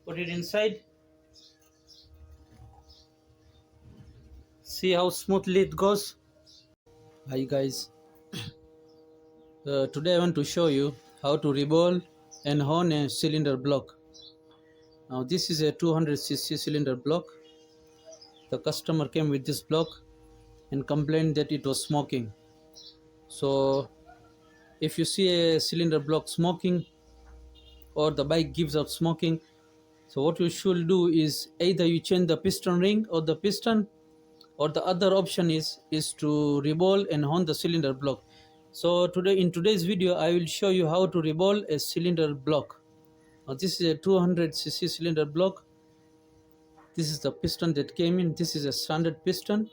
Put it inside. See how smoothly it goes. Hi guys, today I want to show you how to reball and hone a cylinder block. Now this is a 200cc cylinder block. The customer came with this block and complained that it was smoking. So if you see a cylinder block smoking or the bike gives out smoking, so what you should do is either you change the piston ring or the piston, or the other option is to reball and hone the cylinder block. So in today's video I will show you how to reball a cylinder block. Now this is a 200cc cylinder block. This is the piston that came in. This is a standard piston.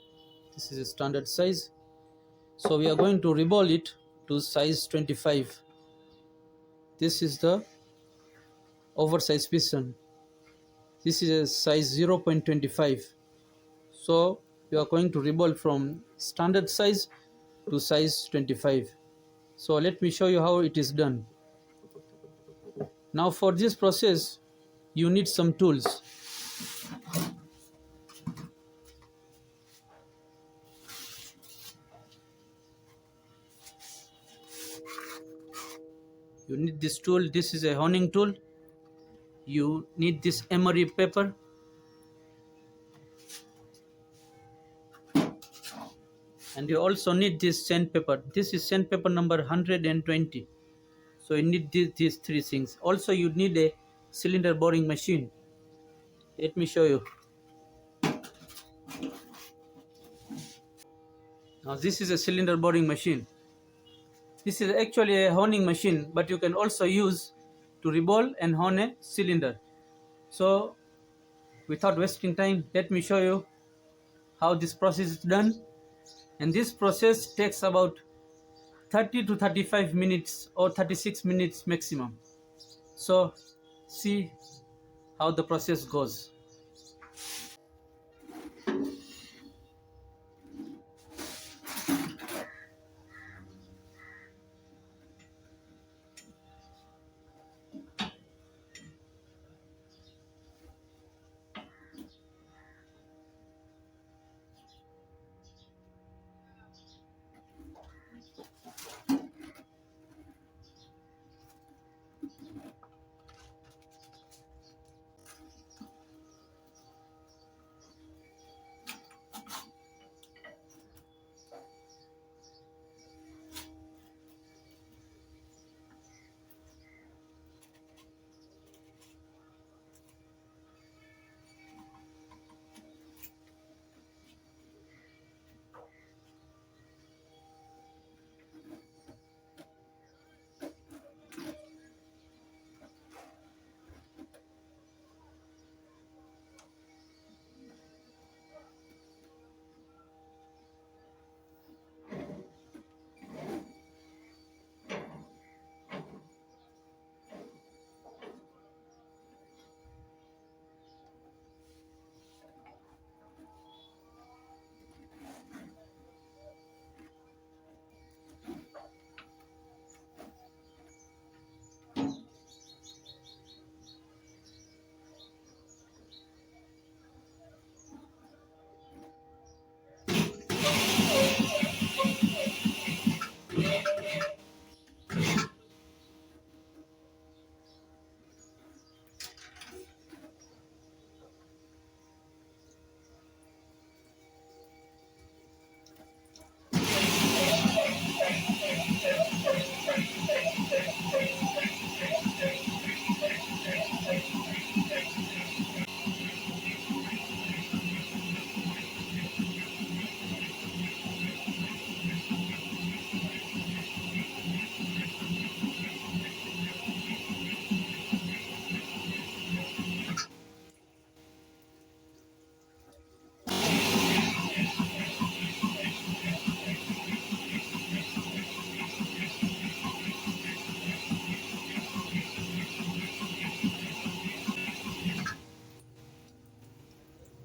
This is a standard size. So we are going to reball it to size 25. This is the oversized piston. This is a size 0.25. So we are going to reball from standard size to size 25. So let me show you how it is done. Now for this process you need some tools. You need this tool. This is a honing tool. You need this emery paper. And you also need this sandpaper. This is sandpaper number 120. So you need these three things. Also you need a cylinder boring machine. Let me show you. Now this is a cylinder boring machine. This is actually a honing machine, but you can also use to reball and hone a cylinder. So without wasting time, let me show you how this process is done. And this process takes about 30 to 35 minutes or 36 minutes maximum. So see how the process goes.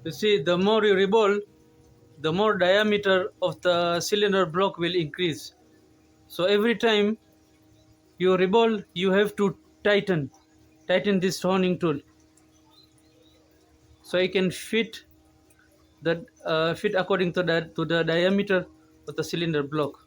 You see, the more you reball, the more diameter of the cylinder block will increase. So every time you reball, you have to tighten this honing tool. so I can fit according to the diameter of the cylinder block.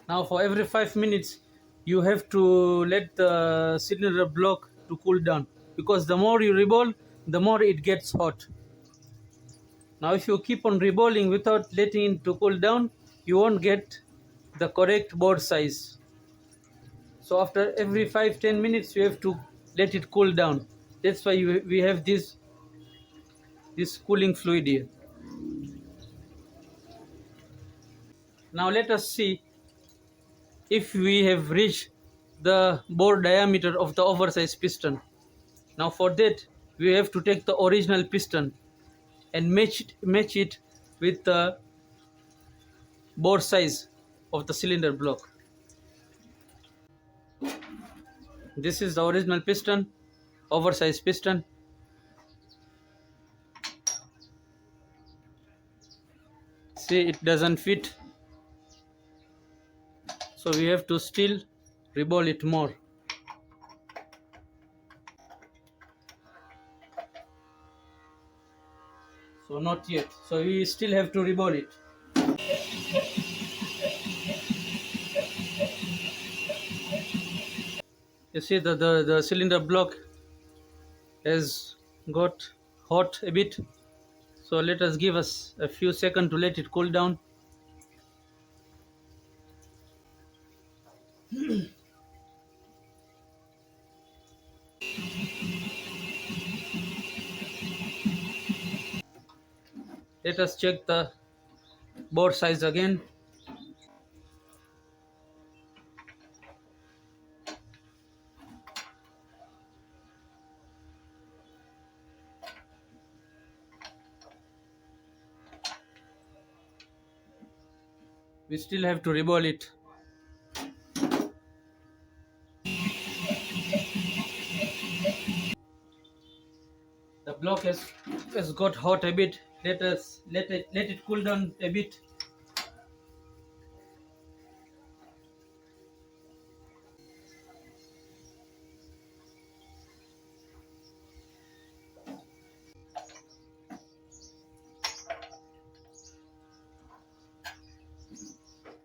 Now for every 5 minutes you have to let the cylinder block to cool down, because the more you reroll, the more it gets hot. Now if you keep on rebolling without letting it to cool down, you won't get the correct bore size. So after every 5-10 minutes you have to let it cool down. That's why we have this cooling fluid here. Now let us see if we have reached the bore diameter of the oversized piston. Now for that we have to take the original piston and match it with the bore size of the cylinder block. This is the original piston, oversized piston. See, it doesn't fit, so we have to still reball it more. So not yet, so we still have to reball it. You see the cylinder block has got hot a bit, so let us give us a few seconds to let it cool down. Let us check the bore size again. We still have to reball it. The block has got hot a bit. Let it cool down a bit.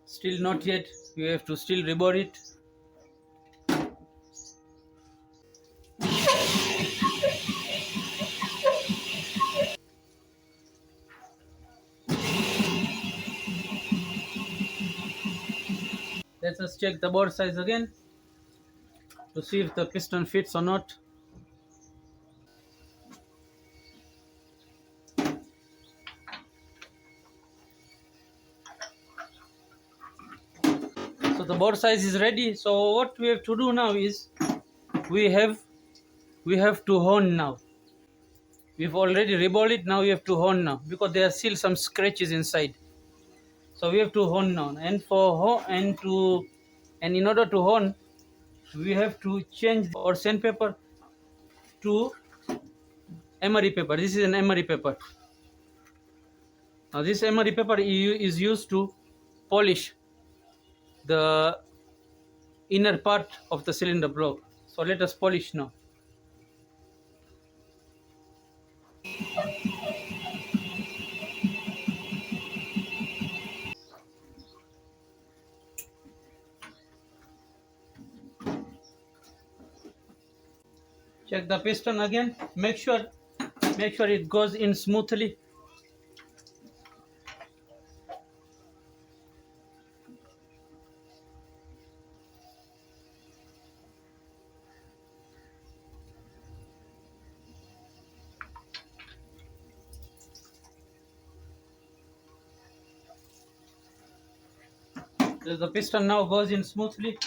Still not yet. We have to still rebore it. Let us check the bore size again to see if the piston fits or not. So the bore size is ready. So what we have to do now is we have to hone now. We've already reballed it. Now we have to hone now because there are still some scratches inside. So we have to hone now, and in order to hone, we have to change our sandpaper to emery paper. This is an emery paper. Now this emery paper is used to polish the inner part of the cylinder block. So let us polish now. Check the piston again. Make sure it goes in smoothly. The piston now goes in smoothly.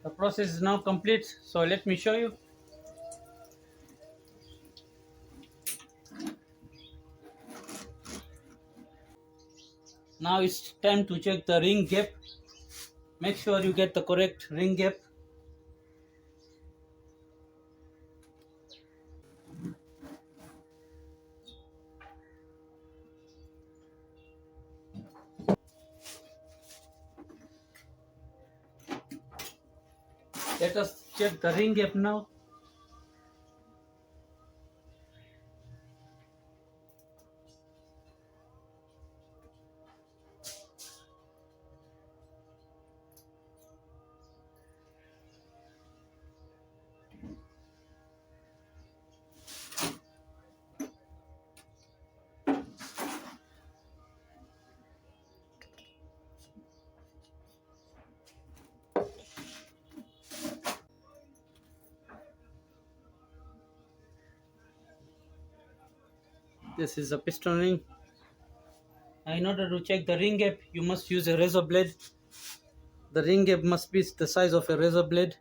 The process is now complete. So let me show you. Now it's time to check the ring gap. Make sure you get the correct ring gap. Let us check the ring gap now. This is a piston ring. In order to check the ring gap, you must use a razor blade. The ring gap must be the size of a razor blade.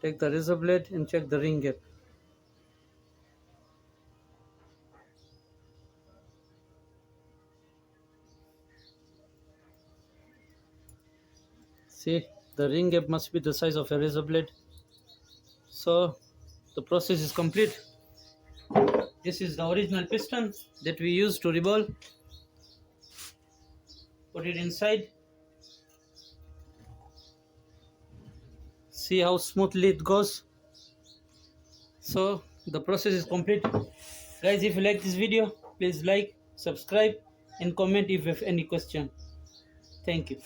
Take the razor blade and check the ring gap. See, the ring gap must be the size of a razor blade. So the process is complete. This is the original piston that we used to reball. Put it inside. See how smoothly it goes. So the process is complete. Guys, if you like this video, please like, subscribe and comment if you have any question. Thank you.